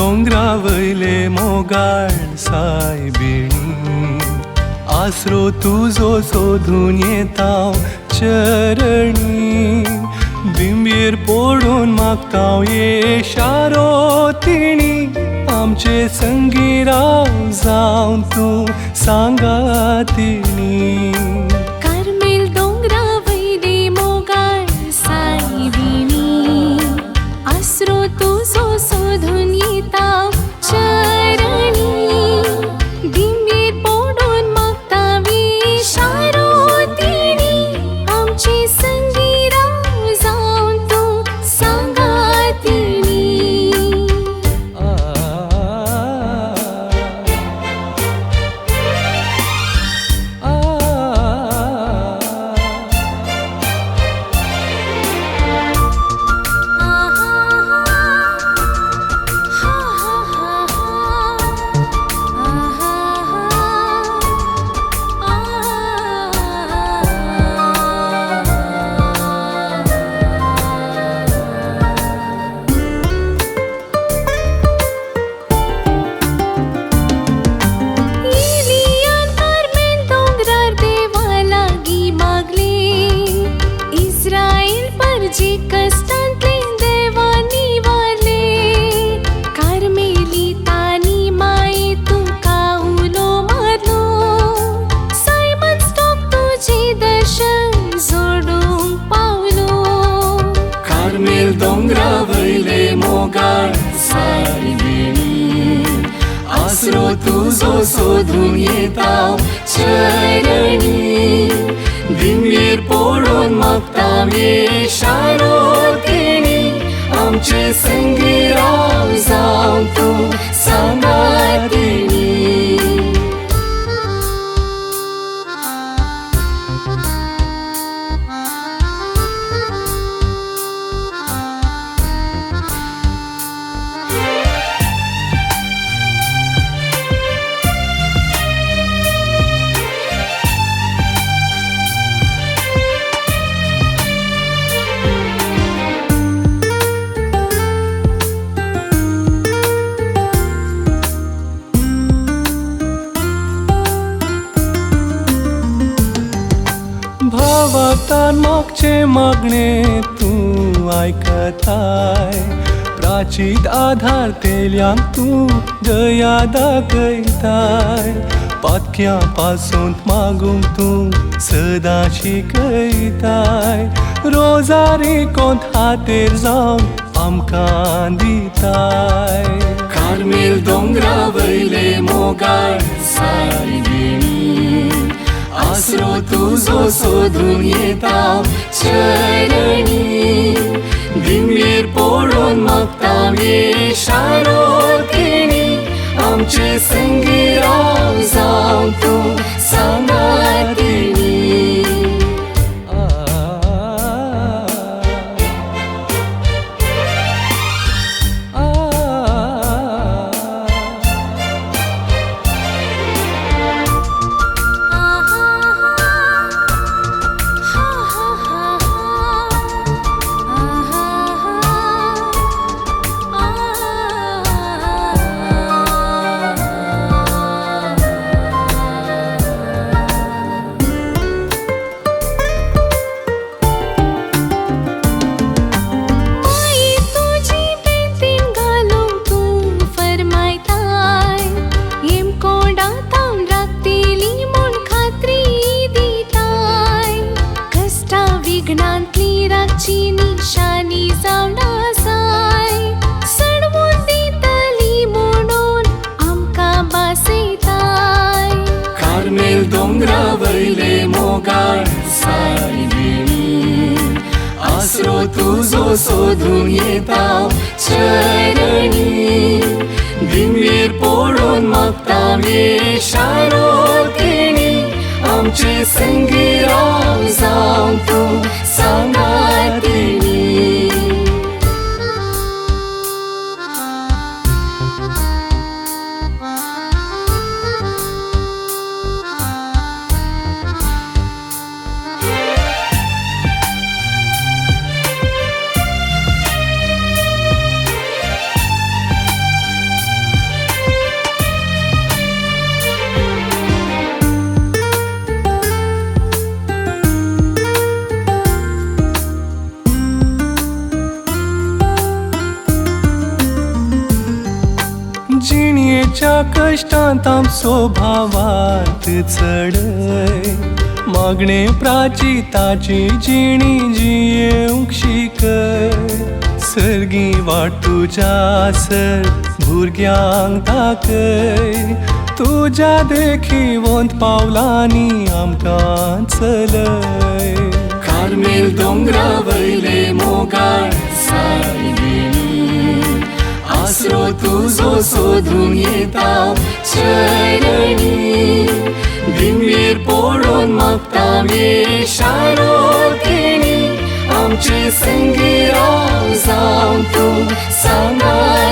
दोंगरा वयले मोगाळ सायबिणी आसरो तुजो सोदून येताव चरणी बिंबीर पडून मागताव येशारो तिणी आमचे संगी राव जावन तूं सांगातिणी कार्मेल दोंगरा वयले मोगाळ सायबिणी आसरो तुजो सोदून येताव चरणी बिंबीर पडून मागताव येशारो तिणी आमचे संगी राव जावन तूं सांगातिणी जे कष्टांतले देवानी वाले कार्मेली तानी माये तुका उलो मारलो सायमन स्टॉक तुझे दर्शन जोडूंक पावलो कार्मेल दोंगरा वयले मोगाळ सायबिणी आसरो तुजो सोदून येताव चरणी बिंबीर पडून मागताव येशारो तिणी आमचे संगी राव जावन तूं सांगातिणी भावातान मागचे मागणे तूं आयकताय प्राचीत आधार तेल्यांक तूं दया दाखयताय पातक्यां पासून मागूंक तूं सदां शिकयताय रोजारी कोंत हातेर जावन आमकां दिताय कार्मेल दोंगरा वयले मोगाळ सायबिणी आसरो तुजो सोदून येताव चरणी बिंबीर पडून मागताव येशारो तिणी आमचे संगी राव जावन तूं सांगातिणी विघ्नांतली रातची निशानी जावन आसाय सणवून दितली म्हणून आमकां बासयताय कार्मेल दोंगरा वयले मोगाळ सायबिणी आसरो तुजो सोदून येताव चरणी बिंबीर पडून मागताव येशारो तिणी आमचे संगी राव जावन तूं सांगातिणी जिणेच्या कश्टांत आमचो भावार्थ चढय मागणे प्राचिताची जिणी जियेवंक शिकय सर्गी वाट तुज्या सर भुरग्यांक दाखय तुज्या देखीवंत पावलांनी आमकां चलय कार्मेल दोंगरा वयले मोगाळ सायबिणी आसरो तुजो सोदून येता चरणी दिंगेर पडून मागता शारो तेणी आमचे संगी राव जावं तूं सांगाय